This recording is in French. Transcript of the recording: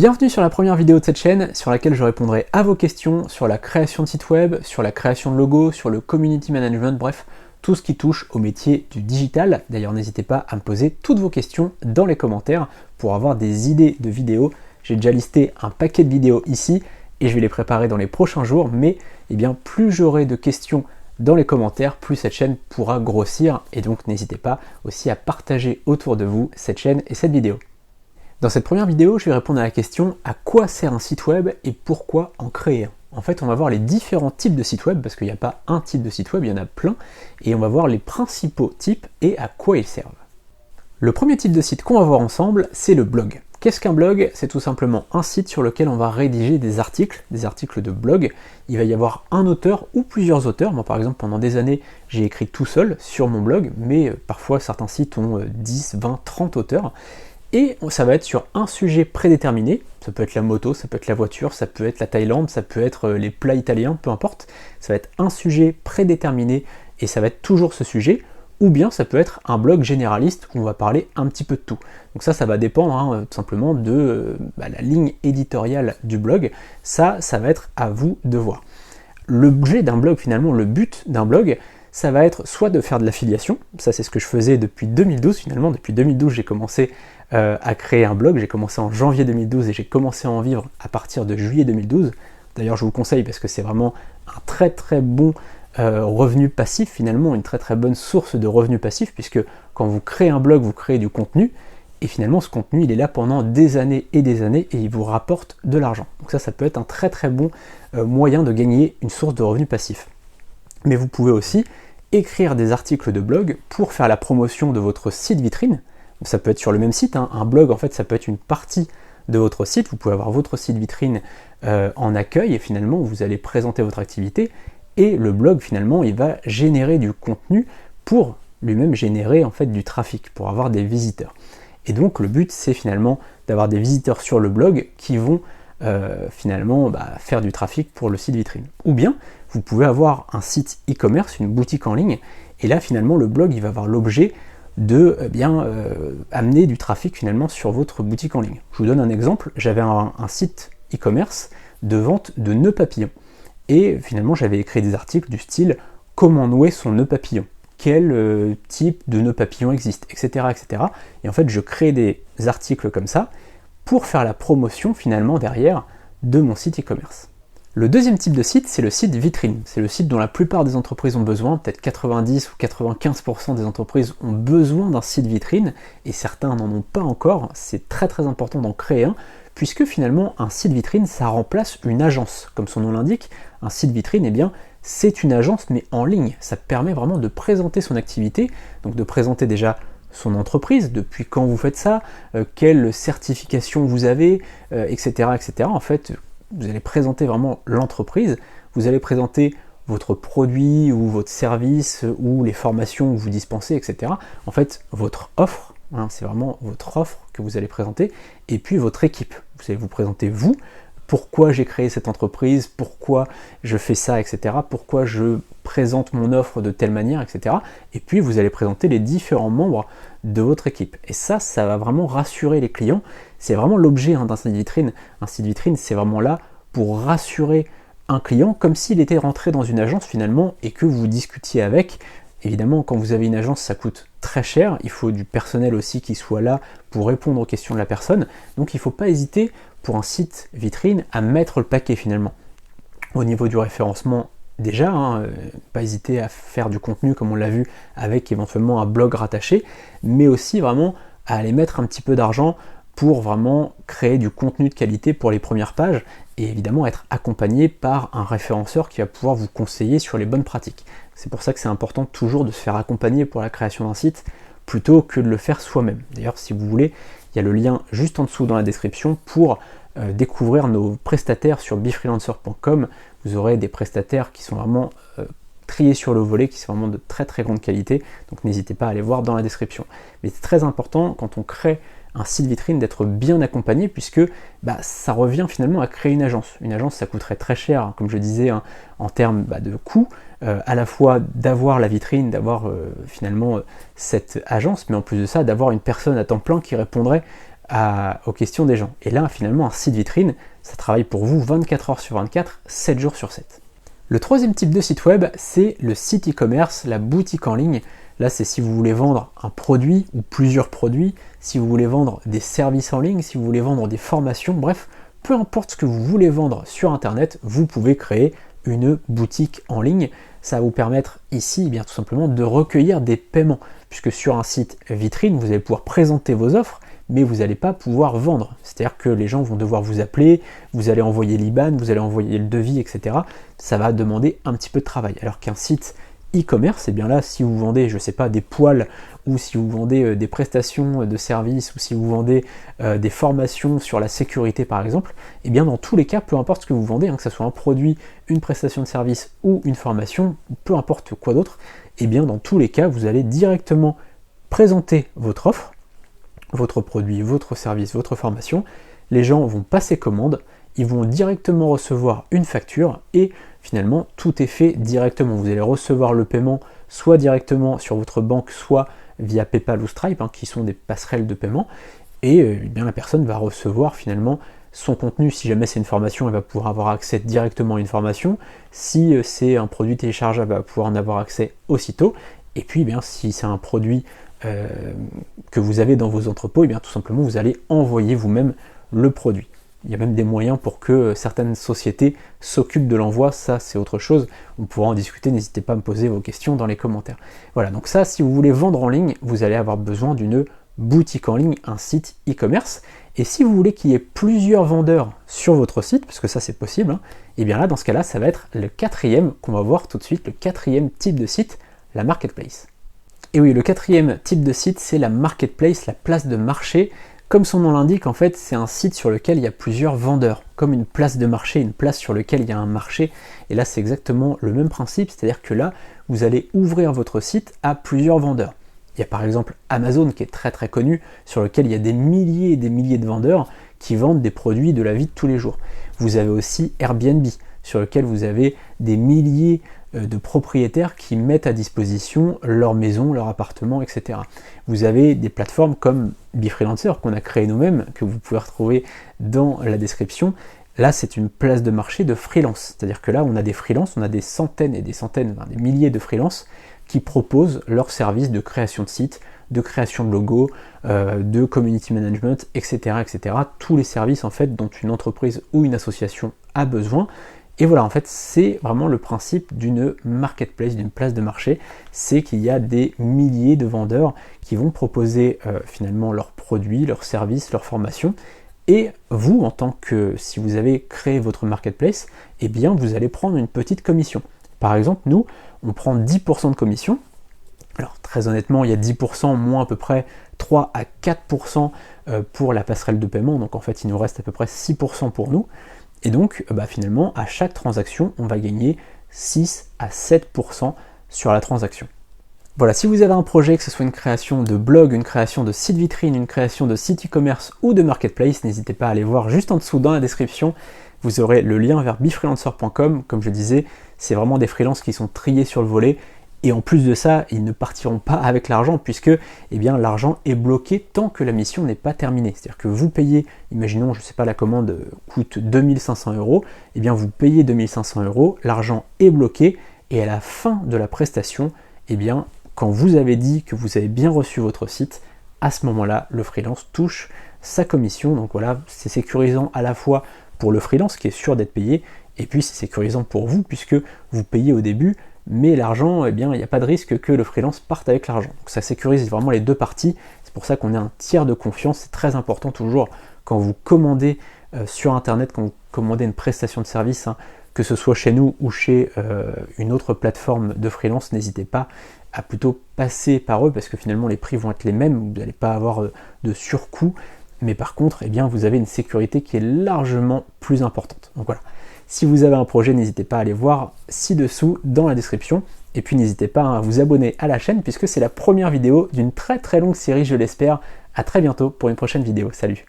Bienvenue sur la première vidéo de cette chaîne sur laquelle je répondrai à vos questions sur la création de site web, sur la création de logo, sur le community management, bref, tout ce qui touche au métier du digital. D'ailleurs, n'hésitez pas à me poser toutes vos questions dans les commentaires pour avoir des idées de vidéos. J'ai déjà listé un paquet de vidéos ici et je vais les préparer dans les prochains jours, mais plus j'aurai de questions dans les commentaires, plus cette chaîne pourra grossir, et donc n'hésitez pas aussi à partager autour de vous cette chaîne et cette vidéo. Dans cette première vidéo, je vais répondre à la question à quoi sert un site web et pourquoi en créer un. En fait, on va voir les différents types de sites web, parce qu'il n'y a pas un type de site web, il y en a plein, et on va voir les principaux types et à quoi ils servent. Le premier type de site qu'on va voir ensemble, c'est le blog. Qu'est-ce qu'un blog? C'est tout simplement un site sur lequel on va rédiger des articles de blog. Il va y avoir un auteur ou plusieurs auteurs. Moi par exemple pendant des années j'ai écrit tout seul sur mon blog, mais parfois certains sites ont 10, 20, 30 auteurs. Et ça va être sur un sujet prédéterminé, ça peut être la moto, ça peut être la voiture, ça peut être la Thaïlande, ça peut être les plats italiens, peu importe. Ça va être un sujet prédéterminé et ça va être toujours ce sujet. Ou bien ça peut être un blog généraliste où on va parler un petit peu de tout. Donc ça va dépendre tout simplement de la ligne éditoriale du blog. Ça va être à vous de voir. L'objet d'un blog finalement, le but d'un blog, ça va être soit de faire de l'affiliation, ça c'est ce que je faisais depuis 2012 finalement. Depuis 2012 j'ai commencé à créer un blog, j'ai commencé en janvier 2012 et j'ai commencé à en vivre à partir de juillet 2012. D'ailleurs je vous conseille parce que c'est vraiment un très très bon revenu passif finalement, une très très bonne source de revenus passifs, puisque quand vous créez un blog, vous créez du contenu, et finalement ce contenu il est là pendant des années et il vous rapporte de l'argent. Donc ça peut être un très très bon moyen de gagner une source de revenus passifs. Mais vous pouvez aussi écrire des articles de blog pour faire la promotion de votre site vitrine. Donc ça peut être sur le même site, un blog en fait ça peut être une partie de votre site, vous pouvez avoir votre site vitrine en accueil et finalement vous allez présenter votre activité. Et le blog finalement il va générer du contenu pour lui-même générer en fait du trafic, pour avoir des visiteurs. Et donc le but c'est finalement d'avoir des visiteurs sur le blog qui vont finalement faire du trafic pour le site vitrine. Ou bien vous pouvez avoir un site e-commerce, une boutique en ligne, et là finalement le blog il va avoir l'objet de amener du trafic finalement sur votre boutique en ligne. Je vous donne un exemple, j'avais un site e-commerce de vente de nœuds papillons. Et finalement, j'avais écrit des articles du style « Comment nouer son nœud papillon ? Quel type de nœud papillon existe ?» etc., etc. Et en fait, je crée des articles comme ça pour faire la promotion finalement derrière de mon site e-commerce. Le deuxième type de site, c'est le site vitrine. C'est le site dont la plupart des entreprises ont besoin, peut-être 90 ou 95% des entreprises ont besoin d'un site vitrine, et certains n'en ont pas encore. C'est très très important d'en créer un, puisque finalement un site vitrine ça remplace une agence. Comme son nom l'indique, un site vitrine c'est une agence mais en ligne. Ça permet vraiment de présenter son activité, donc de présenter déjà son entreprise, depuis quand vous faites ça, quelle certification vous avez, etc., etc. En fait, vous allez présenter vraiment l'entreprise, vous allez présenter votre produit ou votre service ou les formations que vous dispensez, etc. En fait, votre offre, c'est vraiment votre offre que vous allez présenter, et puis votre équipe. Vous allez vous présenter vous, pourquoi j'ai créé cette entreprise, pourquoi je fais ça, etc. Pourquoi je présente mon offre de telle manière, etc. Et puis vous allez présenter les différents membres de votre équipe. Et ça va vraiment rassurer les clients. C'est vraiment l'objet d'un site vitrine. Un site vitrine, c'est vraiment là pour rassurer un client, comme s'il était rentré dans une agence finalement et que vous discutiez avec. Évidemment, quand vous avez une agence, ça coûte très cher. Il faut du personnel aussi qui soit là pour répondre aux questions de la personne. Donc il ne faut pas hésiter pour un site vitrine à mettre le paquet finalement. Au niveau du référencement, déjà, pas hésiter à faire du contenu comme on l'a vu avec éventuellement un blog rattaché, mais aussi vraiment à aller mettre un petit peu d'argent pour vraiment créer du contenu de qualité pour les premières pages et évidemment être accompagné par un référenceur qui va pouvoir vous conseiller sur les bonnes pratiques. C'est pour ça que c'est important toujours de se faire accompagner pour la création d'un site plutôt que de le faire soi-même. D'ailleurs, si vous voulez, il y a le lien juste en dessous dans la description pour découvrir nos prestataires sur befreelancer.com. Vous aurez des prestataires qui sont vraiment triés sur le volet, qui sont vraiment de très très grande qualité, donc n'hésitez pas à aller voir dans la description. Mais c'est très important quand on crée un site vitrine d'être bien accompagné, puisque ça revient finalement à créer une agence. Une agence ça coûterait très cher, comme je disais, en termes de coûts, à la fois d'avoir la vitrine, d'avoir finalement cette agence, mais en plus de ça, d'avoir une personne à temps plein qui répondrait aux questions des gens. Et là, finalement, un site vitrine, ça travaille pour vous 24 heures sur 24, 7 jours sur 7. Le troisième type de site web, c'est le site e-commerce, la boutique en ligne. Là, c'est si vous voulez vendre un produit ou plusieurs produits, si vous voulez vendre des services en ligne, si vous voulez vendre des formations, bref, peu importe ce que vous voulez vendre sur Internet, vous pouvez créer une boutique en ligne. Ça va vous permettre ici, bien tout simplement, de recueillir des paiements, puisque sur un site vitrine, vous allez pouvoir présenter vos offres, mais vous n'allez pas pouvoir vendre. C'est-à-dire que les gens vont devoir vous appeler, vous allez envoyer l'IBAN, vous allez envoyer le devis, etc. Ça va demander un petit peu de travail. Alors qu'un site e-commerce, et bien là, si vous vendez, je ne sais pas, des poêles, ou si vous vendez des prestations de services, ou si vous vendez des formations sur la sécurité par exemple, et bien dans tous les cas, peu importe ce que vous vendez, que ce soit un produit, une prestation de service ou une formation, peu importe quoi d'autre, et bien dans tous les cas, vous allez directement présenter votre offre, votre produit, votre service, votre formation. Les gens vont passer commande, ils vont directement recevoir une facture et finalement tout est fait directement. Vous allez recevoir le paiement soit directement sur votre banque, soit via PayPal ou Stripe, qui sont des passerelles de paiement, et bien la personne va recevoir finalement son contenu. Si jamais c'est une formation, elle va pouvoir avoir accès directement à une formation. Si c'est un produit téléchargeable, elle va pouvoir en avoir accès aussitôt. Et puis bien si c'est un produit que vous avez dans vos entrepôts, et bien tout simplement vous allez envoyer vous-même le produit. Il y a même des moyens pour que certaines sociétés s'occupent de l'envoi, ça c'est autre chose, on pourra en discuter, n'hésitez pas à me poser vos questions dans les commentaires. Voilà, donc ça, si vous voulez vendre en ligne, vous allez avoir besoin d'une boutique en ligne, un site e-commerce, et si vous voulez qu'il y ait plusieurs vendeurs sur votre site, parce que ça c'est possible, et bien là, dans ce cas-là, ça va être le quatrième qu'on va voir tout de suite, le quatrième type de site, la marketplace. Et oui, le quatrième type de site, c'est la marketplace, la place de marché. Comme son nom l'indique, en fait, c'est un site sur lequel il y a plusieurs vendeurs, comme une place de marché, une place sur laquelle il y a un marché. Et là, c'est exactement le même principe, c'est-à-dire que là, vous allez ouvrir votre site à plusieurs vendeurs. Il y a par exemple Amazon qui est très très connu, sur lequel il y a des milliers et des milliers de vendeurs qui vendent des produits de la vie de tous les jours. Vous avez aussi Airbnb, sur lequel vous avez des milliers de propriétaires qui mettent à disposition leur maison, leur appartement, etc. Vous avez des plateformes comme Befreelancer qu'on a créé nous-mêmes, que vous pouvez retrouver dans la description. Là, c'est une place de marché de freelance. C'est-à-dire que là, on a des freelances, on a des centaines et des centaines, des milliers de freelances qui proposent leurs services de création de sites, de création de logos, de community management, etc., etc. Tous les services en fait dont une entreprise ou une association a besoin. Et voilà, en fait, c'est vraiment le principe d'une marketplace, d'une place de marché, c'est qu'il y a des milliers de vendeurs qui vont proposer finalement leurs produits, leurs services, leurs formations. Et vous, en tant que, si vous avez créé votre marketplace, eh bien, vous allez prendre une petite commission. Par exemple, nous, on prend 10% de commission. Alors, très honnêtement, il y a 10% moins à peu près 3 à 4% pour la passerelle de paiement. Donc, en fait, il nous reste à peu près 6% pour nous. Et donc, finalement, à chaque transaction, on va gagner 6 à 7% sur la transaction. Voilà, si vous avez un projet, que ce soit une création de blog, une création de site vitrine, une création de site e-commerce ou de marketplace, n'hésitez pas à aller voir juste en dessous dans la description. Vous aurez le lien vers befreelancer.com. Comme je disais, c'est vraiment des freelances qui sont triés sur le volet. Et en plus de ça, ils ne partiront pas avec l'argent puisque l'argent est bloqué tant que la mission n'est pas terminée. C'est-à-dire que vous payez, imaginons, je ne sais pas, la commande coûte 2500 €, et bien vous payez 2500 €, l'argent est bloqué et à la fin de la prestation, quand vous avez dit que vous avez bien reçu votre site, à ce moment-là, le freelance touche sa commission. Donc voilà, c'est sécurisant à la fois pour le freelance qui est sûr d'être payé, et puis c'est sécurisant pour vous puisque vous payez au début, mais l'argent, il n'y a pas de risque que le freelance parte avec l'argent. Donc ça sécurise vraiment les deux parties. C'est pour ça qu'on est un tiers de confiance. C'est très important toujours quand vous commandez sur Internet, quand vous commandez une prestation de service, que ce soit chez nous ou chez une autre plateforme de freelance, n'hésitez pas à plutôt passer par eux parce que finalement les prix vont être les mêmes. Vous n'allez pas avoir de surcoût, mais par contre, vous avez une sécurité qui est largement plus importante. Donc voilà. Si vous avez un projet, n'hésitez pas à aller voir ci-dessous dans la description. Et puis n'hésitez pas à vous abonner à la chaîne puisque c'est la première vidéo d'une très très longue série, je l'espère. À très bientôt pour une prochaine vidéo. Salut!